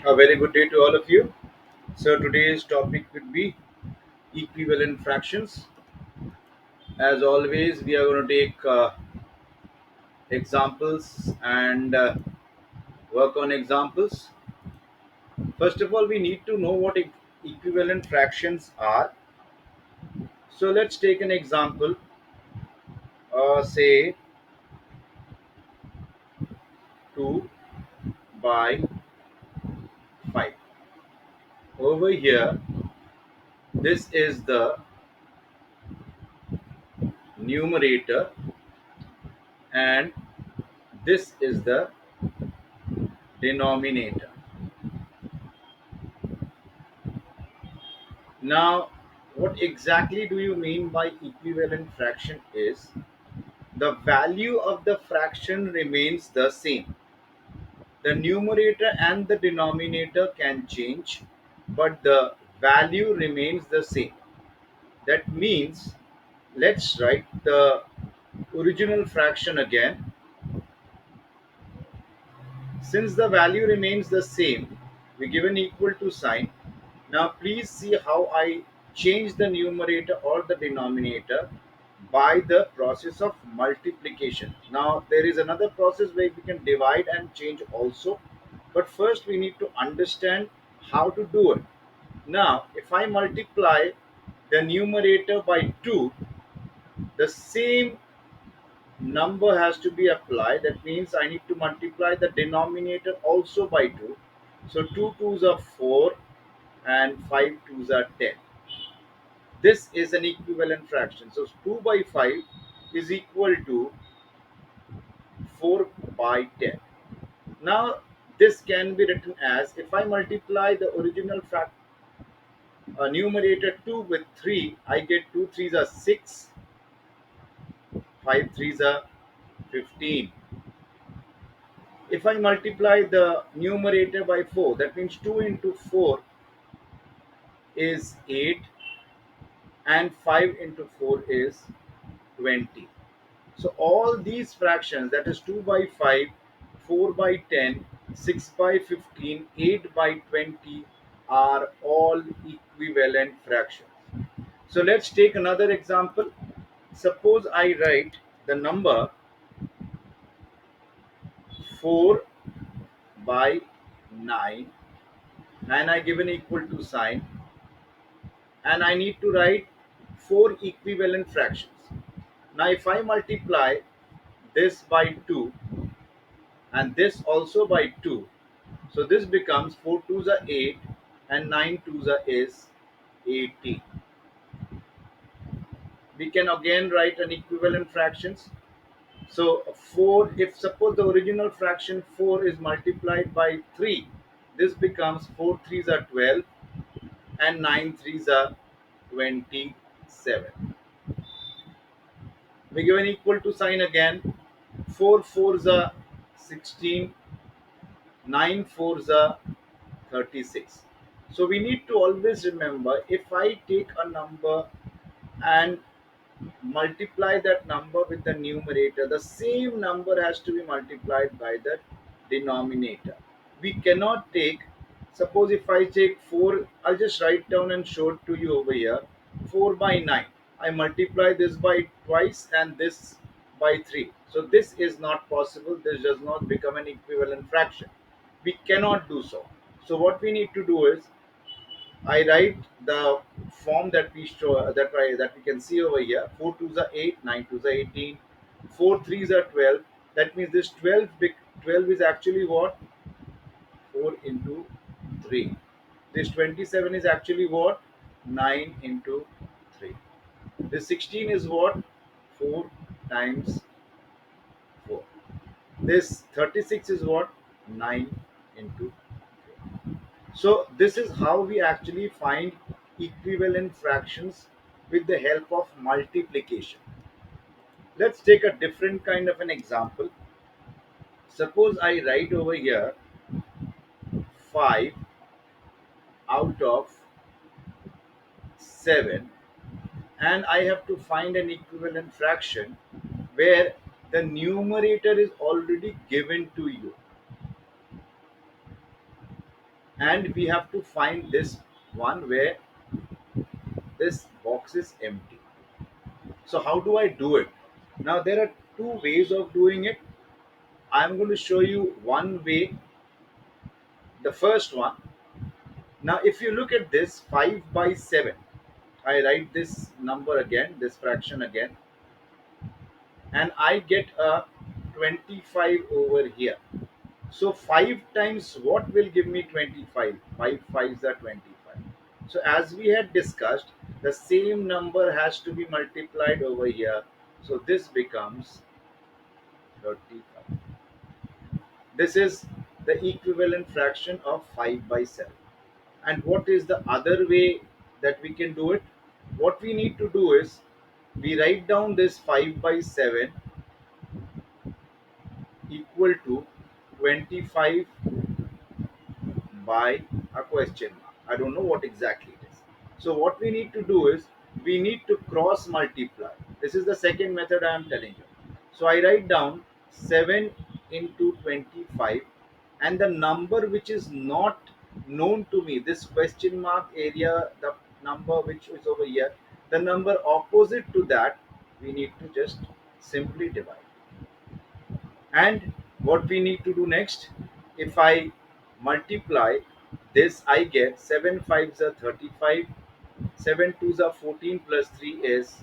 A very good day to all of you. So today's topic would be equivalent fractions. As always, we are going to take examples and work on examples. First of all, we need to know what equivalent fractions are. So let's take an example. Say 2 by 5. Over here, this is the numerator and this is the denominator. Now, what exactly do you mean by equivalent fraction is the value of the fraction remains the same. The numerator and the denominator can change, but the value remains the same. That means, let's write the original fraction again. Since the value remains the same, we give an equal to sign. Now please see how I change the numerator or the denominator by the process of multiplication. Now there is another process where we can divide and change also, but first we need to understand how to do it. Now if I multiply the numerator by 2, the same number has to be applied. That means I need to multiply the denominator also by 2. So 2 twos are 4 and 5 twos are 10. This is an equivalent fraction. So 2 by 5 is equal to 4 by 10. Now this can be written as, if I multiply the original numerator 2 with 3, I get 2 threes are 6, 5 threes are 15. If I multiply the numerator by 4, that means 2 into 4 is 8 and 5 into 4 is 20. So all these fractions, that is 2 by 5, 4 by 10, 6 by 15, 8 by 20, are all equivalent fractions. So let's take another example. Suppose I write the number 4 by 9 and I give an equal to sign, and I need to write four equivalent fractions. Now, if I multiply this by 2 and this also by 2, so this becomes 4 twos are 8 and 9 twos are is 18. We can again write an equivalent fractions. So 4, if suppose the original fraction 4 is multiplied by 3, this becomes 4 threes are 12 and 9 threes are 27. We give an equal to sign again. 4 fours are 16, 9 fours are 36. So we need to always remember, if I take a number and multiply that number with the numerator, the same number has to be multiplied by the denominator. We cannot take, suppose if I take 4, I'll just write down and show it to you over here. 4 by 9, I multiply this by twice and this by 3. So this is not possible. This does not become an equivalent fraction. We cannot do so. So what we need to do is, I write the form that we show, that we can see over here. 4 twos are 8, 9 twos are 18, 4 threes are 12. That means this 12 is actually what? 4 into 3. This 27 is actually what? 9 into 3. This 16 is what? 4 times 4. This 36 is what? 9 into 4. So this is how we actually find equivalent fractions with the help of multiplication. Let's take a different kind of an example. Suppose I write over here 5 out of 7, and I have to find an equivalent fraction where the numerator is already given to you and we have to find this one where this box is empty. So how do I do it? Now there are two ways of doing it. I'm going to show you one way, the first one. Now if you look at this 5 by 7, I write this number again, this fraction again, and I get a 25 over here. So 5 times what will give me 25? 5 5s are 25. So as we had discussed, the same number has to be multiplied over here. So this becomes 35. This is the equivalent fraction of 5 by 7. And what is the other way that we can do it? What we need to do is we write down this 5 by 7 equal to 25 by a question mark. I don't know what exactly it is. So what we need to do is we need to cross multiply. This is the second method I am telling you. So I write down 7 into 25, and the number which is not known to me, this question mark area, the number which is over here, the number opposite to that, we need to just simply divide. And what we need to do next, if I multiply this, I get 7 5s are 35, 7 2s are 14, plus 3 is,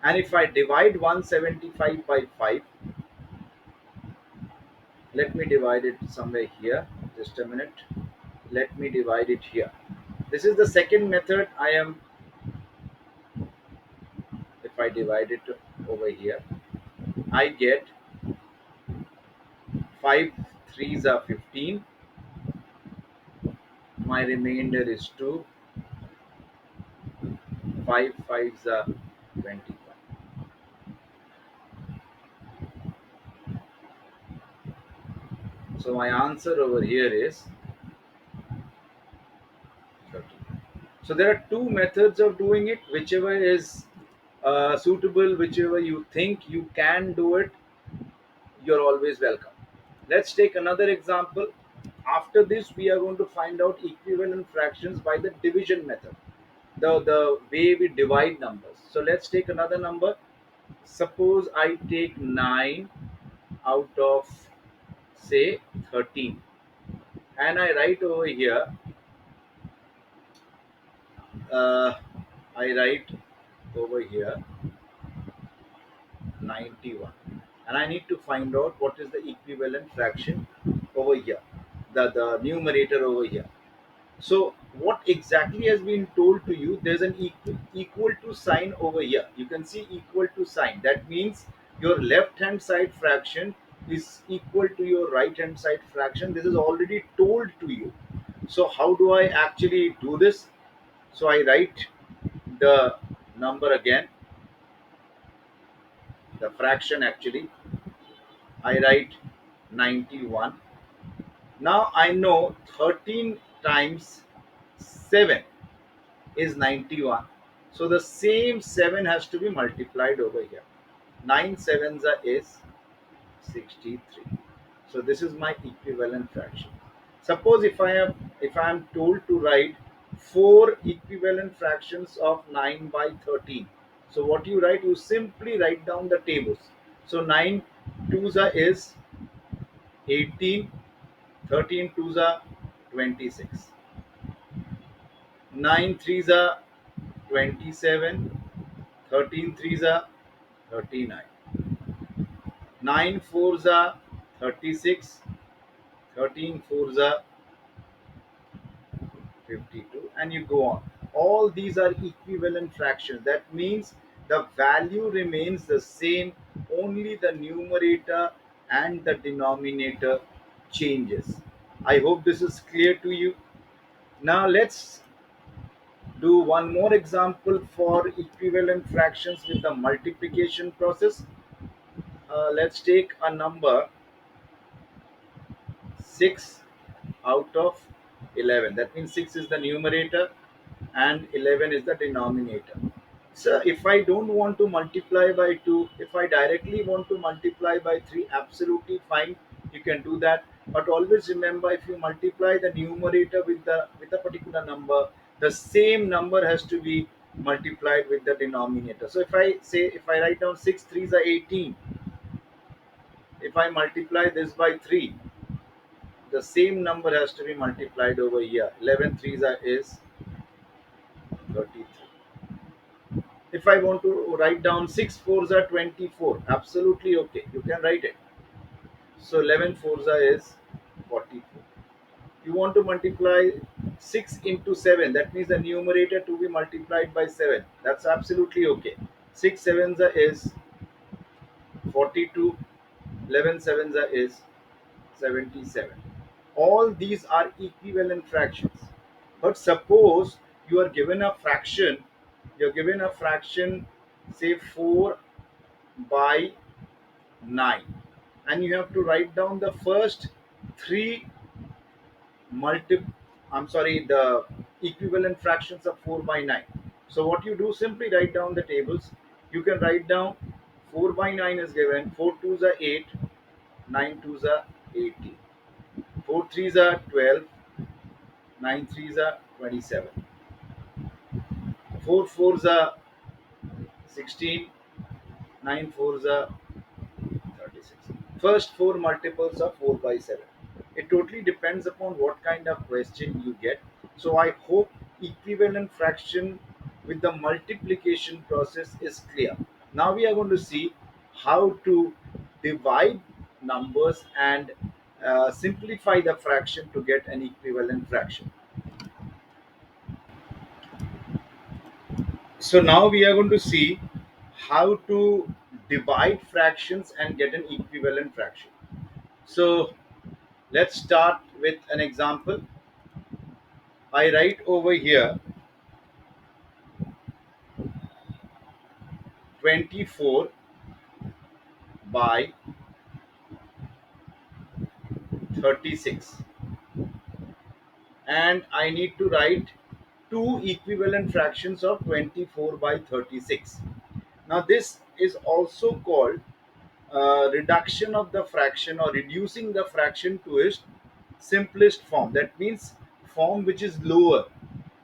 and if I divide 175 by 5, let me divide it somewhere here, just a minute, let me divide it here. This is the second method I am. If I divide it over here, I get 5 3s are 15, my remainder is 2, 5 5s are 25. So my answer over here is 30. So there are two methods of doing it, whichever is suitable, whichever you think you can do it, you're always welcome. Let's take another example. After this, we are going to find out equivalent fractions by the division method, the way we divide numbers. So let's take another number. Suppose I take 9 out of, say, 13, and I write over here, uh, I write over here 91, and I need to find out what is the equivalent fraction over here, the numerator over here. So what exactly has been told to you, there's an equal to sign over here. You can see equal to sign, that means your left hand side fraction is equal to your right hand side fraction. This is already told to you. So how do I actually do this? So I write the number again, the fraction actually, I write 91. Now I know 13 times 7 is 91. So the same 7 has to be multiplied over here. 9 sevens is 63. So this is my equivalent fraction. Suppose if I am told to write four equivalent fractions of 9 by 13. So what you write, you simply write down the tables. So 9 twos is 18, 13 twos are 26, 9 threes are 27, 13 threes are 39, 9 fours are 36, 13 fours are 52, and you go on. All these are equivalent fractions. That means the value remains the same, only the numerator and the denominator changes. I hope this is clear to you. Now let's do one more example for equivalent fractions with the multiplication process. Let's take a number 6 out of 11. That means 6 is the numerator and 11 is the denominator. So if I don't want to multiply by 2, if I directly want to multiply by 3, absolutely fine. You can do that. But always remember, if you multiply the numerator with a particular number, the same number has to be multiplied with the denominator. So if I write down 6 threes are 18, if I multiply this by 3, the same number has to be multiplied over here. 11 threes are is 33. If I want to write down 6 fours are 24, absolutely okay. You can write it. So 11 fours are is 44. You want to multiply 6 into 7, that means the numerator to be multiplied by 7. That's absolutely okay. 6 sevens are is 42, 11 sevens are is 77. All these are equivalent fractions. But suppose you are given a fraction, you're given a fraction, say 4 by 9, and you have to write down the first three multi I'm sorry, the equivalent fractions of 4 by 9. So what you do, simply write down the tables. You can write down 4 by 9 is given, 4 twos are 8, 9 twos are 18, 4 threes are 12, 9 threes are 27, 4 fours are 16, 9 fours are 36. First four multiples of 4 by 7. It totally depends upon what kind of question you get. So I hope equivalent fraction with the multiplication process is clear. Now we are going to see how to divide numbers and simplify the fraction to get an equivalent fraction. So now we are going to see how to divide fractions and get an equivalent fraction. So let's start with an example. I write over here 24 by 36, and I need to write two equivalent fractions of 24 by 36. Now this is also called reduction of the fraction, or reducing the fraction to its simplest form. That means form which is lower.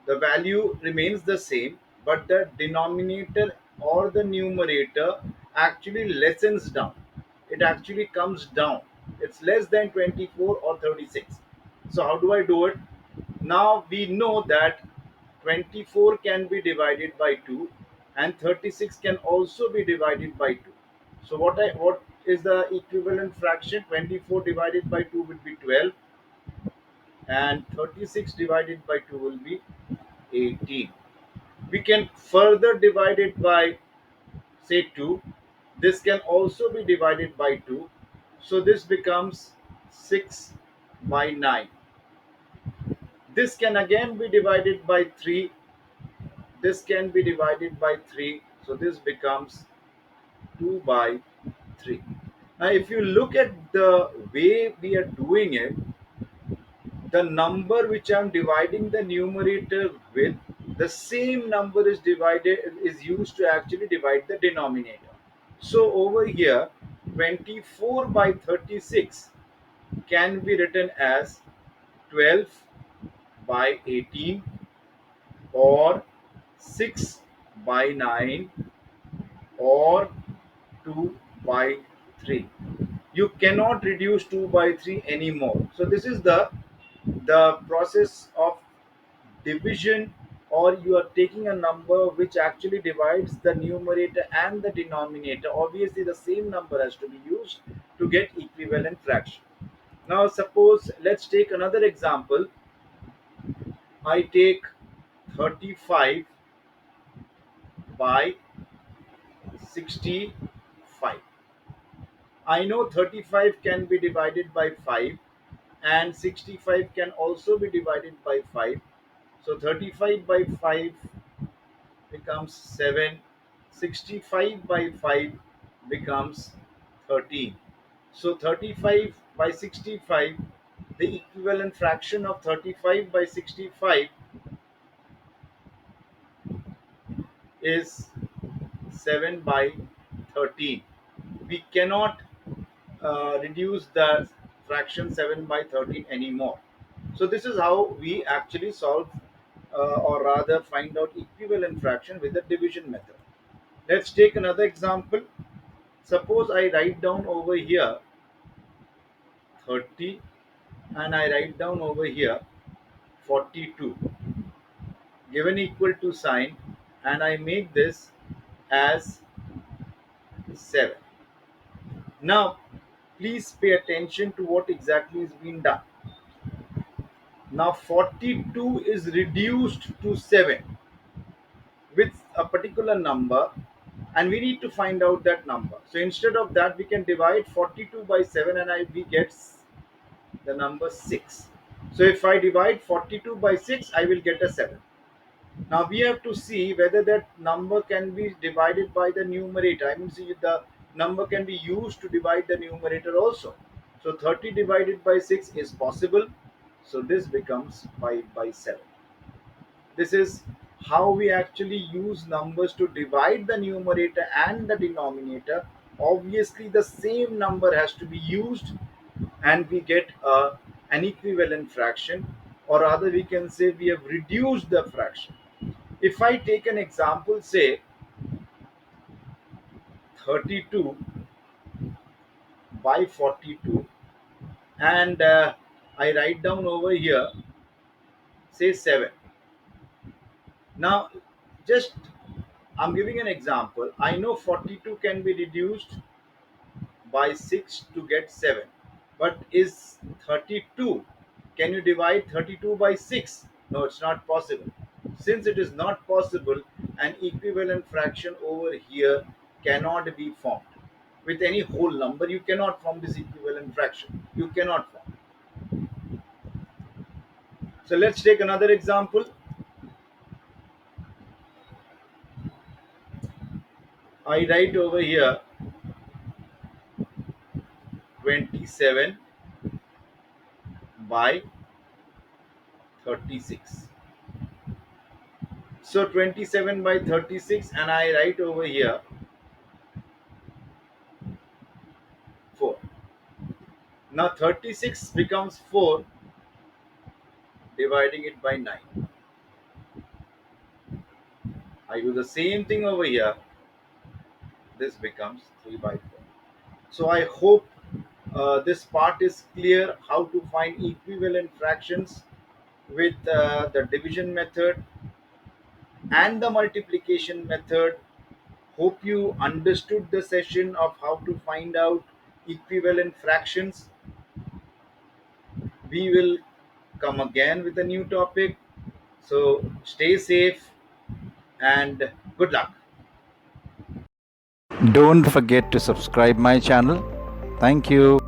The value remains the same, but the denominator or the numerator actually lessens down. It actually comes down. It's less than 24 or 36. So how do I do it? Now we know that 24 can be divided by 2 and 36 can also be divided by 2. So what is the equivalent fraction? 24 divided by 2 will be 12, and 36 divided by 2 will be 18. We can further divide it by, say, 2. This can also be divided by 2. So this becomes 6 by 9. This can again be divided by 3. This can be divided by 3. So this becomes 2 by 3. Now, if you look at the way we are doing it, the number which I'm dividing the numerator with, the same number is used to actually divide the denominator. So over here, 24 by 36 can be written as 12 by 18, or 6 by 9, or 2 by 3. You cannot reduce 2 by 3 anymore. So this is the process of division, or you are taking a number which actually divides the numerator and the denominator. Obviously the same number has to be used to get equivalent fraction. Now suppose, let's take another example. I take 35 by 65. I know 35 can be divided by 5, and 65 can also be divided by 5. So 35 by 5 becomes 7. 65 by 5 becomes 13. So 35 by 65, the equivalent fraction of 35 by 65 is 7 by 13. We cannot reduce the fraction 7 by 13 anymore. So this is how we actually solve or rather find out equivalent fraction with the division method. Let's take another example. Suppose I write down over here 30 and I write down over here 42 given equal to sign, and I make this as 7. Now please pay attention to what exactly is being done. Now 42 is reduced to 7 with a particular number, and we need to find out that number. So instead of that, we can divide 42 by 7 and we get the number 6. So if I divide 42 by 6, I will get a 7. Now we have to see whether that number can be divided by the numerator. I mean, see, the number can be used to divide the numerator also. So 30 divided by 6 is possible. So this becomes 5 by 7. This is how we actually use numbers to divide the numerator and the denominator. Obviously, the same number has to be used and we get an equivalent fraction, or rather, we can say we have reduced the fraction. If I take an example, say 32 by 42, and I write down over here, say 7. Now, just I'm giving an example. I know 42 can be reduced by 6 to get 7. But is 32? Can you divide 32 by 6? No, it's not possible. Since it is not possible, an equivalent fraction over here cannot be formed. With any whole number, you cannot form this equivalent fraction. You cannot form. So let's take another example. I write over here 27 by 36. So 27 by 36, and I write over here 4. Now 36 becomes 4, dividing it by 9. I do the same thing over here. This becomes 3 by 4. So I hope this part is clear how to find equivalent fractions with the division method and the multiplication method. Hope you understood the session of how to find out equivalent fractions. We will come again with a new topic. So stay safe and good luck. Don't forget to subscribe my channel. Thank you.